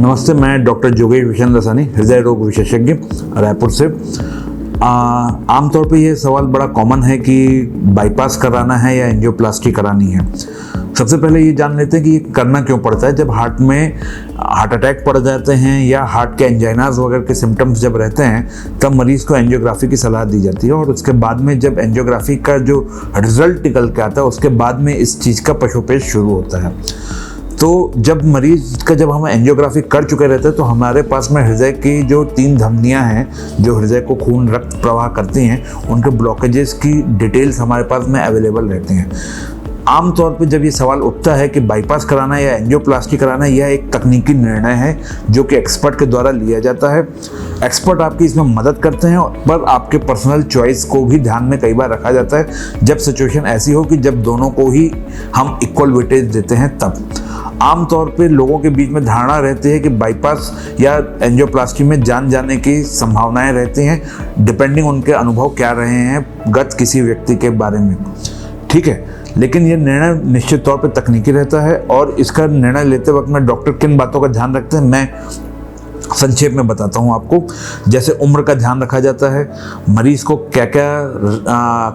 नमस्ते, मैं doctor जोगेश vision लसानी, हृदय रोग विशेषज्ञ, रायपुर से। आमतौर पे ये सवाल बड़ा कॉमन है कि बाईपास कराना है या एंजियोप्लास्टी करानी है। सबसे पहले ये जान लेते हैं कि ये करना क्यों पड़ता है। जब हार्ट में हार्ट अटैक पड़ जाते हैं या हार्ट के एंजाइनाज वगैरह के सिम्टम्स जब रहते हैं, तब मरीज़ को एंजियोग्राफी की सलाह दी जाती है और उसके बाद में जब एंजियोग्राफी का जो रिजल्ट निकल के आता है, उसके बाद में इस चीज़ का पशुपेश शुरू होता है। तो जब मरीज का जब हम एंजियोग्राफी कर चुके रहते हैं, तो हमारे पास में हृदय की जो 3 धमनियां हैं जो हृदय को खून रक्त प्रवाह करती हैं, उनके ब्लॉकेजेस की डिटेल्स हमारे पास में अवेलेबल रहती हैं। आमतौर पे जब ये सवाल उठता है कि बाईपास कराना है या एंजियोप्लास्टी कराना है, यह एक तकनीकी निर्णय है जो कि एक्सपर्ट के द्वारा लिया जाता है। एक्सपर्ट आपकी इसमें मदद करते हैं, पर आपके पर्सनल चॉइस को भी ध्यान में कई बार रखा जाता है जब सिचुएशन ऐसी हो कि जब दोनों को ही हम इक्वल वेटेज देते हैं तब। आमतौर पे लोगों के बीच में धारणा रहती है कि बाईपास या एंजियोप्लास्टी में जान जाने की संभावनाएं रहती हैं, डिपेंडिंग उनके अनुभव क्या रहे हैं गत किसी व्यक्ति के बारे में। ठीक है, लेकिन ये निर्णय निश्चित तौर पे तकनीकी रहता है और इसका निर्णय लेते वक्त में डॉक्टर किन बातों का ध्यान रखते हैं, मैं संक्षेप में बताता हूँ आपको। जैसे उम्र का ध्यान रखा जाता है, मरीज़ को क्या क्या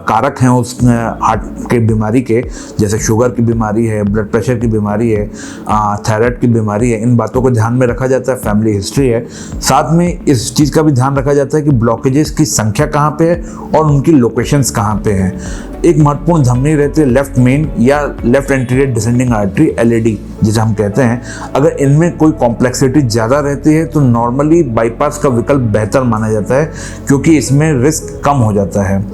कारक हैं उस हार्ट के बीमारी के, जैसे शुगर की बीमारी है, ब्लड प्रेशर की बीमारी है, थायराइड की बीमारी है, इन बातों को ध्यान में रखा जाता है। फैमिली हिस्ट्री है। साथ में इस चीज़ का भी ध्यान रखा जाता है कि ब्लॉकेजेस की संख्या कहाँ पे है और उनकी लोकेशंस कहाँ पे हैं। एक महत्वपूर्ण धमनी रहती है लेफ्ट मेन या left anterior descending artery, LAD जिसे हम कहते हैं। अगर इनमें कोई कॉम्प्लेक्सिटी ज़्यादा रहती है तो नॉर्मली बाईपास का विकल्प बेहतर माना जाता है, क्योंकि इसमें रिस्क कम हो जाता है।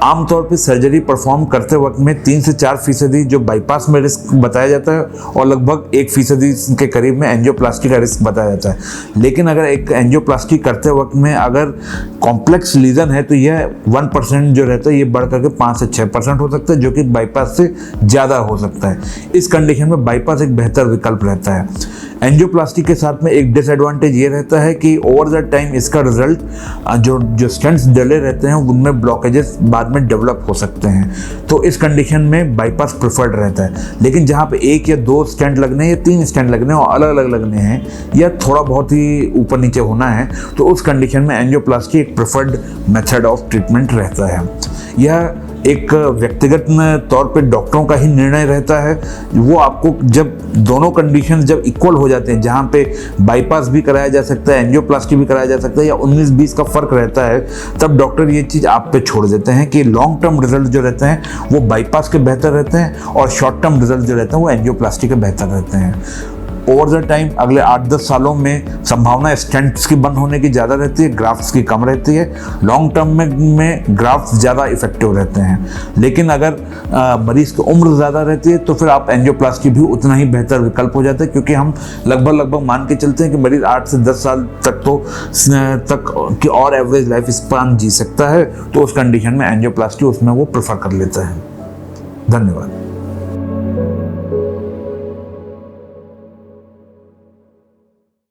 आमतौर पर सर्जरी परफॉर्म करते वक्त में 3 से 4% जो बाईपास में रिस्क बताया जाता है और लगभग 1% के करीब में एंजियोप्लास्टी का रिस्क बताया जाता है। लेकिन अगर एक एंजियोप्लास्टी करते वक्त में अगर कॉम्प्लेक्स लीजन है तो यह 1% जो रहता है ये बढ़ करके 5 से 6% हो सकता है, जो कि बाईपास से ज़्यादा हो सकता है। इस कंडीशन में बाईपास एक बेहतर विकल्प रहता है। एंजियोप्लास्टी के साथ में एक डिसएडवांटेज ये रहता है कि ओवर द टाइम इसका रिजल्ट जो स्टेंट्स डले रहते हैं उनमें ब्लॉकेजेस बाद में डेवलप हो सकते हैं। तो इस कंडीशन में बाईपास प्रेफर्ड रहता है। लेकिन जहाँ पे 1 या 2 स्टेंट लगने या 3 स्टेंट लगने और अलग अलग लगने हैं या थोड़ा बहुत ही ऊपर नीचे होना है, तो उस कंडीशन में एंजियोप्लास्टी एक प्रेफर्ड मेथड ऑफ ट्रीटमेंट रहता है। यह एक व्यक्तिगत तौर पे डॉक्टरों का ही निर्णय रहता है। वो आपको जब दोनों कंडीशन जब इक्वल हो जाते हैं, जहाँ पे बाईपास भी कराया जा सकता है, एंजियोप्लास्टी भी कराया जा सकता है, या 19-20 का फर्क रहता है, तब डॉक्टर ये चीज़ आप पे छोड़ देते हैं कि लॉन्ग टर्म रिजल्ट जो रहते हैं वो बाईपास के बेहतर रहते हैं और शॉर्ट टर्म रिजल्ट जो रहते हैं वो एंजियोप्लास्टी के बेहतर रहते हैं। ओवर द टाइम अगले 8-10 सालों में संभावना स्टेंट्स की बंद होने की ज़्यादा रहती है, ग्राफ्ट्स की कम रहती है। लॉन्ग टर्म में ग्राफ्ट्स ज़्यादा इफेक्टिव रहते हैं। लेकिन अगर मरीज़ की उम्र ज़्यादा रहती है तो फिर आप एंजियोप्लास्टी भी उतना ही बेहतर विकल्प हो जाता है, क्योंकि हम लगभग मान के चलते हैं कि मरीज़ 8 से 10 साल तक की और एवरेज लाइफ स्पान जी सकता है। तो उस कंडीशन में एंजियोप्लास्टी उसमें वो प्रेफर कर लेता है। धन्यवाद।